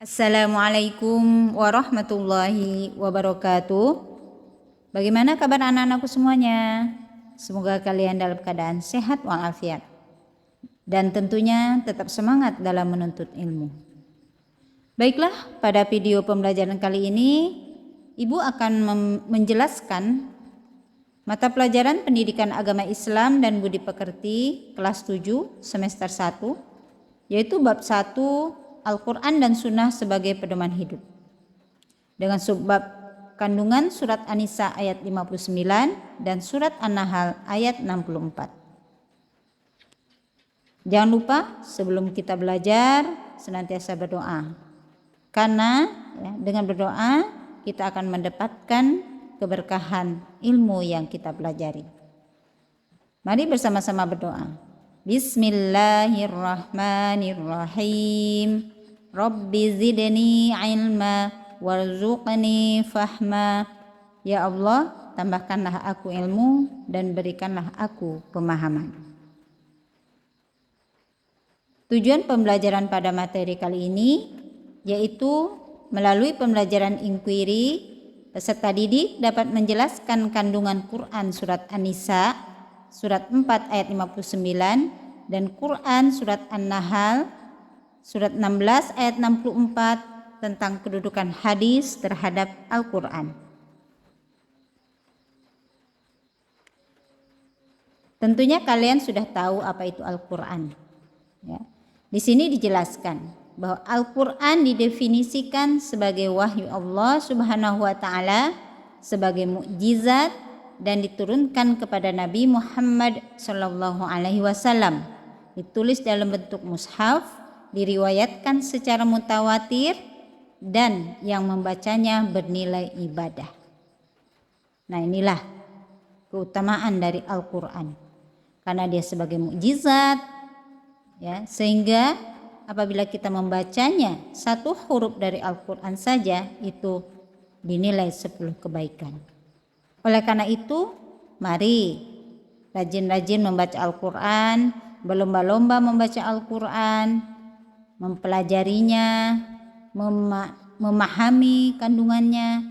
Assalamualaikum warahmatullahi wabarakatuh. Bagaimana kabar anak-anakku semuanya? Semoga kalian dalam keadaan sehat walafiat dan tentunya tetap semangat dalam menuntut ilmu. Baiklah, pada video pembelajaran kali ini Ibu akan menjelaskan mata pelajaran Pendidikan Agama Islam dan Budi Pekerti kelas 7 semester 1, yaitu bab 1 Al-Quran dan Sunnah sebagai pedoman hidup, dengan subbab kandungan surat An-Nisa ayat 59 dan surat An-Nahl ayat 64. Jangan lupa sebelum kita belajar senantiasa berdoa, karena dengan berdoa kita akan mendapatkan keberkahan ilmu yang kita pelajari. Mari bersama-sama berdoa. Bismillahirrahmanirrahim. Rabbi zidni ilma warzuqni fahma. Ya Allah, tambahkanlah aku ilmu dan berikanlah aku pemahaman. Tujuan pembelajaran pada materi kali ini yaitu melalui pembelajaran inquiry, peserta didik dapat menjelaskan kandungan Quran surat An-Nisa surat 4 ayat 59 dan Quran surat An-Nahl surat 16 ayat 64 tentang kedudukan hadis terhadap Al-Quran. Tentunya kalian sudah tahu apa itu Al-Quran. Ya. Di sini dijelaskan bahwa Al-Quran didefinisikan sebagai wahyu Allah Subhanahu wa Ta'ala, sebagai mukjizat dan diturunkan kepada Nabi Muhammad Sallallahu Alaihi Wasallam. Ditulis dalam bentuk mushaf, diriwayatkan secara mutawatir, dan yang membacanya bernilai ibadah. Nah, inilah keutamaan dari Al-Quran, karena dia sebagai mukjizat, ya, sehingga apabila kita membacanya satu huruf dari Al-Quran saja itu dinilai 10 kebaikan. Oleh karena itu, mari rajin-rajin membaca Al-Quran, berlomba-lomba membaca Al-Quran, mempelajarinya, memahami kandungannya,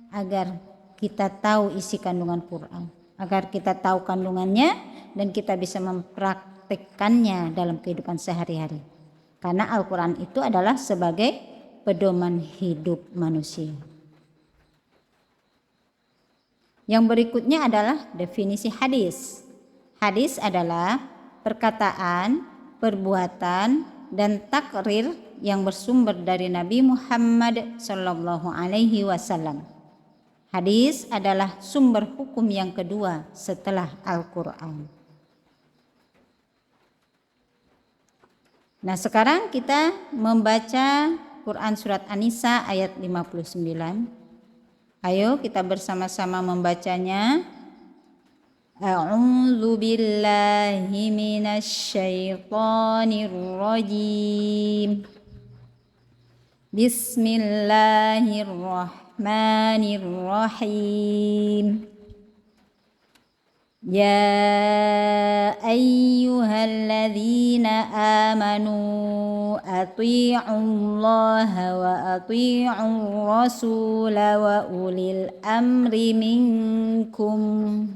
agar kita tahu isi kandungan Quran, agar kita tahu kandungannya dan kita bisa mempraktikkannya dalam kehidupan sehari-hari. Karena Al-Quran itu adalah sebagai pedoman hidup manusia. Yang berikutnya adalah definisi hadis. Hadis adalah perkataan, perbuatan, dan takrir yang bersumber dari Nabi Muhammad Sallallahu Alaihi Wasallam. Hadis adalah sumber hukum yang kedua setelah Al-Quran. Nah, sekarang kita membaca Quran surat An-Nisa ayat 59. Ayo kita bersama-sama membacanya. A'udzu billahi minasy syaithanir rajim. Bismillahirrahmanirrahim. Ya ayyuhalladzina amanu atii'ullaha wa atii'ur rasula wa ulil amri minkum.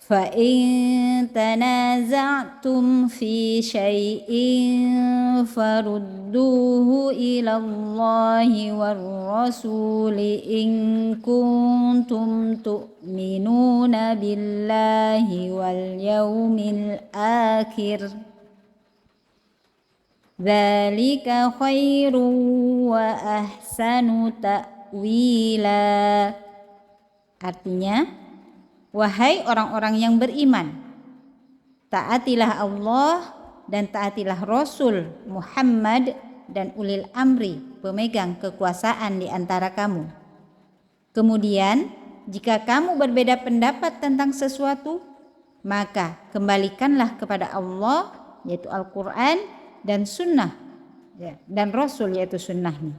Fa in tanaza'tum fi syai'in farudduhu ila Allahi war rasuli in kuntum tu'minuna billahi wal yawmil akhir. Dzalika khairu wa ahsanu ta'wila. Artinya, wahai orang-orang yang beriman, taatilah Allah dan taatilah Rasul Muhammad dan ulil amri, pemegang kekuasaan di antara kamu. Kemudian, jika kamu berbeda pendapat tentang sesuatu, maka kembalikanlah kepada Allah, yaitu Al-Quran, dan Sunnah, dan Rasul, yaitu Sunnahnya.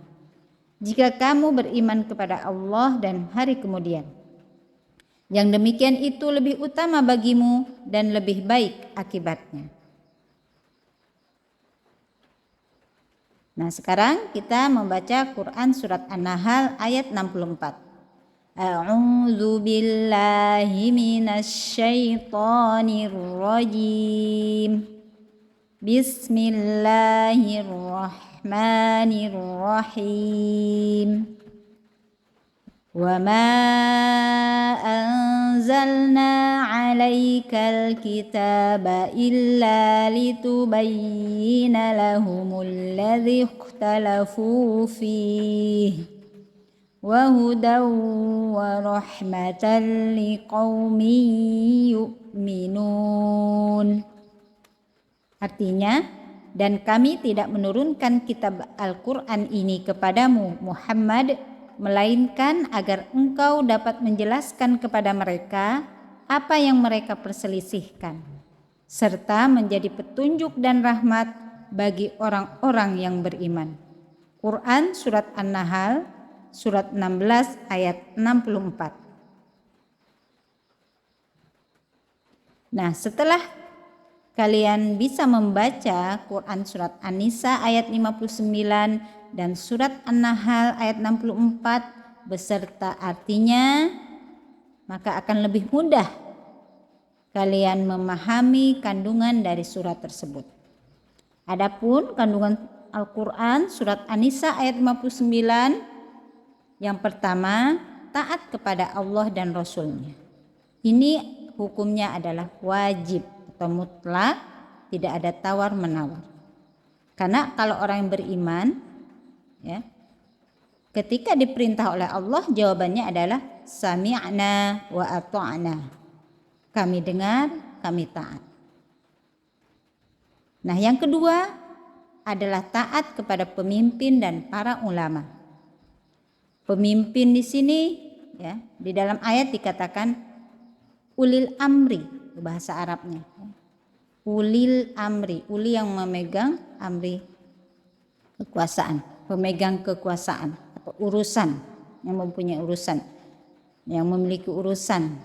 Jika kamu beriman kepada Allah dan hari kemudian, yang demikian itu lebih utama bagimu dan lebih baik akibatnya. Nah, sekarang kita membaca Quran surat An-Nahl ayat 64. A'udzu billahi minasyaitonir rajim. Bismillahirrahmanirrahim. Wa ma anzalna 'alaikal kitaba illa litubayyina lahumul ladzi ikhtalafu fihi wa hudaw wa rahmatan liqaumin yu'minun. Artinya, dan kami tidak menurunkan kitab Al-Quran ini kepadamu Muhammad, melainkan agar engkau dapat menjelaskan kepada mereka apa yang mereka perselisihkan, serta menjadi petunjuk dan rahmat bagi orang-orang yang beriman. Quran surat An-Nahl surat 16 ayat 64. Nah, setelah kalian bisa membaca Quran surat An-Nisa ayat 59 dan surat An-Nahl ayat 64 beserta artinya, maka akan lebih mudah kalian memahami kandungan dari surat tersebut. Adapun kandungan Al-Quran surat An-Nisa ayat 59, yang pertama, taat kepada Allah dan Rasul-Nya. Ini hukumnya adalah wajib atau mutlak, tidak ada tawar-menawar. Karena kalau orang yang beriman, ya, ketika diperintah oleh Allah, jawabannya adalah sami'na wa ata'na. Kami dengar, kami taat. Nah, yang kedua adalah taat kepada pemimpin dan para ulama. Pemimpin di sini, ya, di dalam ayat dikatakan ulil amri, bahasa Arabnya. Ulil amri, uli yang memegang, amri kekuasaan, pemegang kekuasaan atau urusan, yang mempunyai urusan, yang memiliki urusan,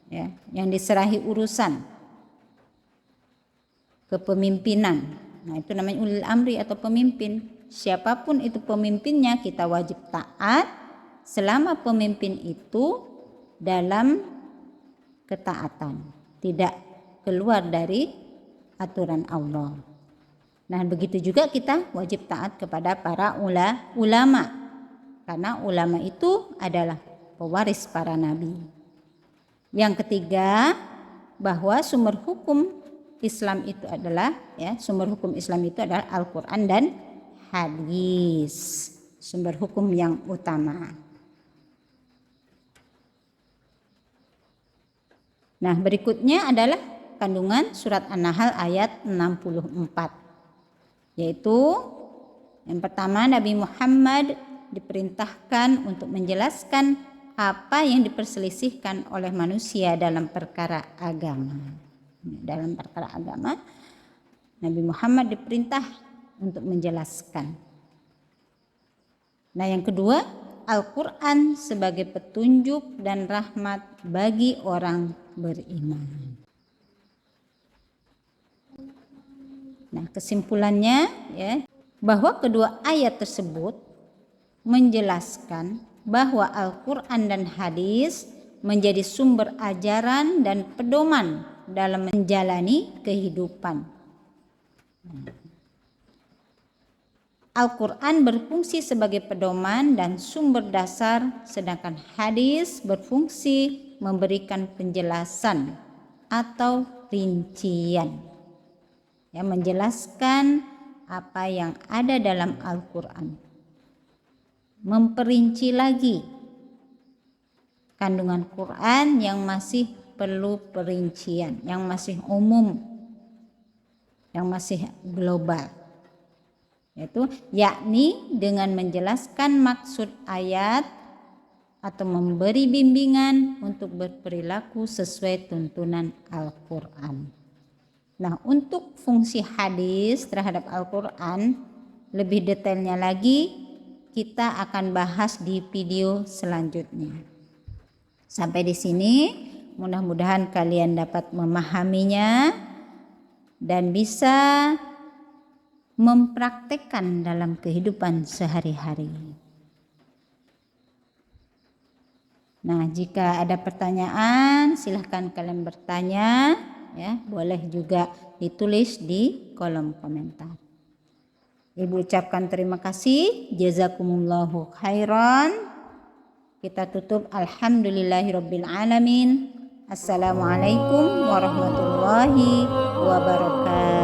ya, yang diserahi urusan kepemimpinan. Nah, itu namanya ulil amri atau pemimpin. Siapapun itu pemimpinnya, kita wajib taat selama pemimpin itu dalam ketaatan, tidak keluar dari aturan Allah. Nah, begitu juga kita wajib taat kepada para ulama, karena ulama itu adalah pewaris para nabi. Yang ketiga, bahwa sumber hukum Islam itu adalah, ya, sumber hukum Islam itu adalah Al-Quran dan hadis, sumber hukum yang utama. Nah, berikutnya adalah kandungan surat An-Nahl ayat 64, yaitu yang pertama, Nabi Muhammad diperintahkan untuk menjelaskan apa yang diperselisihkan oleh manusia dalam perkara agama. Dalam perkara agama, Nabi Muhammad diperintah untuk menjelaskan. Nah, yang kedua, Al-Quran sebagai petunjuk dan rahmat bagi orang beriman. Nah, kesimpulannya, ya, bahwa kedua ayat tersebut menjelaskan bahwa Al-Quran dan hadis menjadi sumber ajaran dan pedoman dalam menjalani kehidupan. Al-Quran berfungsi sebagai pedoman dan sumber dasar, sedangkan hadis berfungsi memberikan penjelasan atau rincian, ya, menjelaskan apa yang ada dalam Al-Quran, memperinci lagi kandungan Quran yang masih perlu perincian, yang masih umum, yang masih global, yaitu yakni dengan menjelaskan maksud ayat atau memberi bimbingan untuk berperilaku sesuai tuntunan Al-Quran. Nah, untuk fungsi hadis terhadap Al-Quran lebih detailnya lagi kita akan bahas di video selanjutnya. Sampai di sini, mudah-mudahan kalian dapat memahaminya dan bisa mempraktekkan dalam kehidupan sehari-hari. Nah, jika ada pertanyaan silahkan kalian bertanya, ya, boleh juga ditulis di kolom komentar. Ibu ucapkan terima kasih, jazakumullahu khairan. Kita tutup alhamdulillahirabbil alamin. Assalamualaikum warahmatullahi wabarakatuh.